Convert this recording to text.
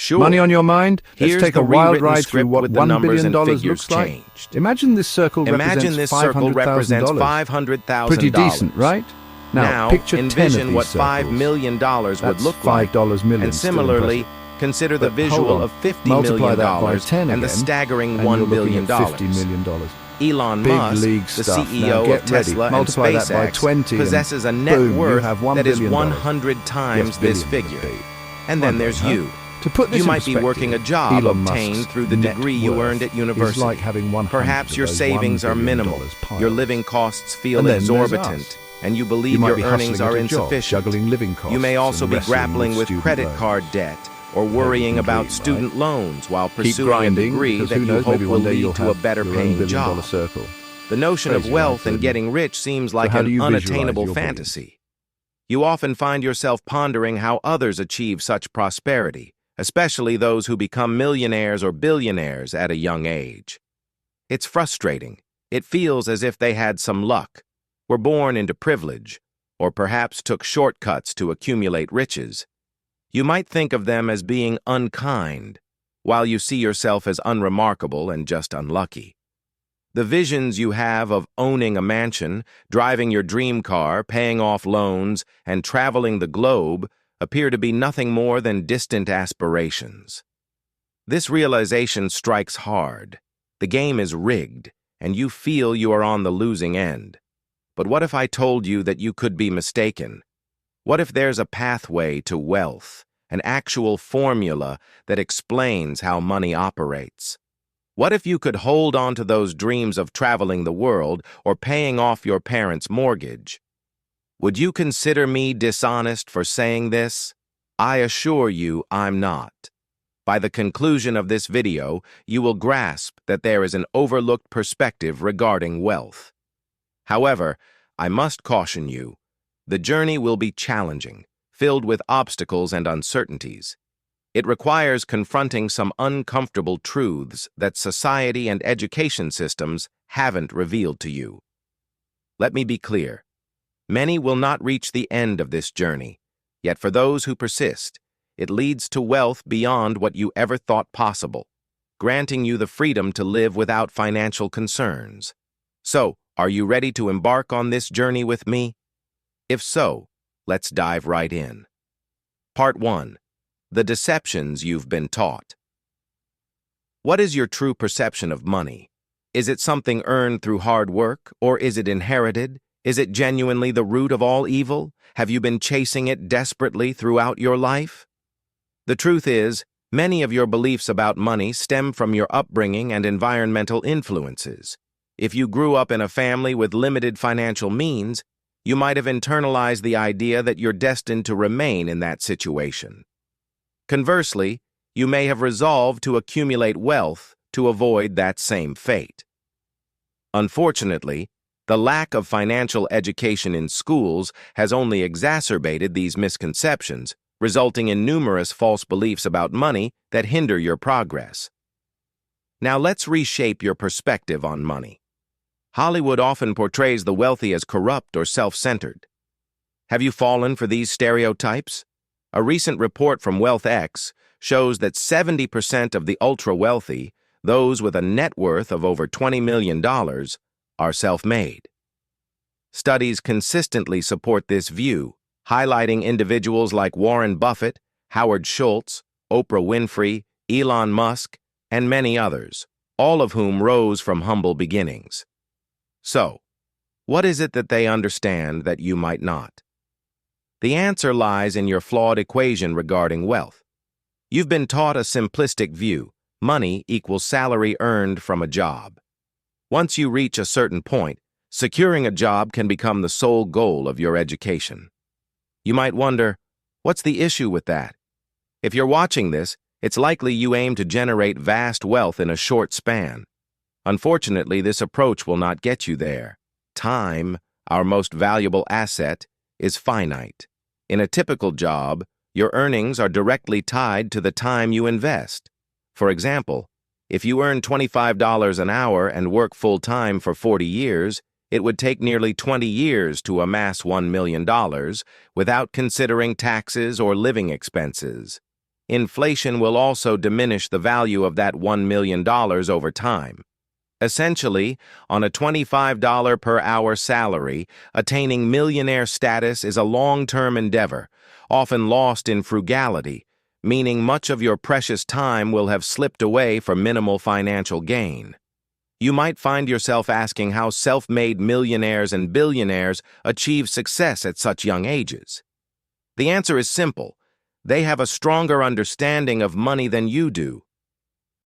Sure. Money on your mind? Let's Here's take the a wild rewritten ride through script what with the $1 numbers billion and figures looks like. changed. Imagine this circle Imagine this circle represents $500,000. Pretty decent, right? Now, picture 10 envision of what these circles. $5 million would That's look like. $5 million. And still similarly, impressive. consider the But visual hold on. of $50 Multiply million that by 10 and the again, staggering and $1 you're looking billion. at $50 million. Elon Big Musk, league the stuff. CEO Now of get ready. Tesla and Multiply that by SpaceX, 20 and possesses a net boom, you worth have $1 that is billion. 100 times Yes, this billion would figure. be. And then Why there's not, huh? you. To put this You in might be perspective, working a job Elon obtained Musk's through the net degree you worth earned at is university. like having 100 Perhaps of your those savings $1 are billion minimal, piles. your living costs feel And then there's exorbitant, us. and you believe You might your be earnings hustling are at a job, insufficient. juggling living costs. You may also and be wrestling grappling with student credit loans. card debt or worrying Heavy about complete, student right? loans while Keep pursuing grinding, a degree because that who you knows, hope maybe will one day you'll lead to a have better your own paying $1 billion job. circle. The notion of Crazy, wealth right? and getting rich seems like how do an you visualize unattainable your billion? fantasy. You often find yourself pondering how others achieve such prosperity, especially those who become millionaires or billionaires at a young age. It's frustrating. It feels as if they had some luck, were born into privilege, or perhaps took shortcuts to accumulate riches. You might think of them as being unkind, while you see yourself as unremarkable and just unlucky. The visions you have of owning a mansion, driving your dream car, paying off loans, and traveling the globe appear to be nothing more than distant aspirations. This realization strikes hard. The game is rigged, and you feel you are on the losing end. But what if I told you that you could be mistaken? What if there's a pathway to wealth, an actual formula that explains how money operates? What if you could hold on to those dreams of traveling the world or paying off your parents' mortgage? Would you consider me dishonest for saying this? I assure you I'm not. By the conclusion of this video, you will grasp that there is an overlooked perspective regarding wealth. However, I must caution you, the journey will be challenging, filled with obstacles and uncertainties. It requires confronting some uncomfortable truths that society and education systems haven't revealed to you. Let me be clear. Many will not reach the end of this journey, yet for those who persist, it leads to wealth beyond what you ever thought possible, granting you the freedom to live without financial concerns. So, are you ready to embark on this journey with me? If so, let's dive right in. Part 1. The deceptions you've been taught. What is your true perception of money? Is it something earned through hard work, or is it inherited? Is it genuinely the root of all evil? Have you been chasing it desperately throughout your life? The truth is, many of your beliefs about money stem from your upbringing and environmental influences. If you grew up in a family with limited financial means, you might have internalized the idea that you're destined to remain in that situation. Conversely, you may have resolved to accumulate wealth to avoid that same fate. Unfortunately, the lack of financial education in schools has only exacerbated these misconceptions, resulting in numerous false beliefs about money that hinder your progress. Now let's reshape your perspective on money. Hollywood often portrays the wealthy as corrupt or self-centered. Have you fallen for these stereotypes? A recent report from WealthX shows that 70% of the ultra-wealthy, those with a net worth of over $20 million, are self-made. Studies consistently support this view, highlighting individuals like Warren Buffett, Howard Schultz, Oprah Winfrey, Elon Musk, and many others, all of whom rose from humble beginnings. So, what is it that they understand that you might not? The answer lies in your flawed equation regarding wealth. You've been taught a simplistic view: money equals salary earned from a job. Once you reach a certain point, securing a job can become the sole goal of your education. You might wonder, what's the issue with that? If you're watching this, it's likely you aim to generate vast wealth in a short span. Unfortunately, this approach will not get you there. Time, our most valuable asset, is finite. In a typical job, your earnings are directly tied to the time you invest. For example, if you earn $25 an hour and work full-time for 40 years, it would take nearly 20 years to amass $1 million without considering taxes or living expenses. inflation will also diminish the value of that $1 million over time. Essentially, on a $25 per hour salary, attaining millionaire status is a long-term endeavor, often lost in frugality, meaning much of your precious time will have slipped away for minimal financial gain. You might find yourself asking how self-made millionaires and billionaires achieve success at such young ages. The answer is simple. They have a stronger understanding of money than you do.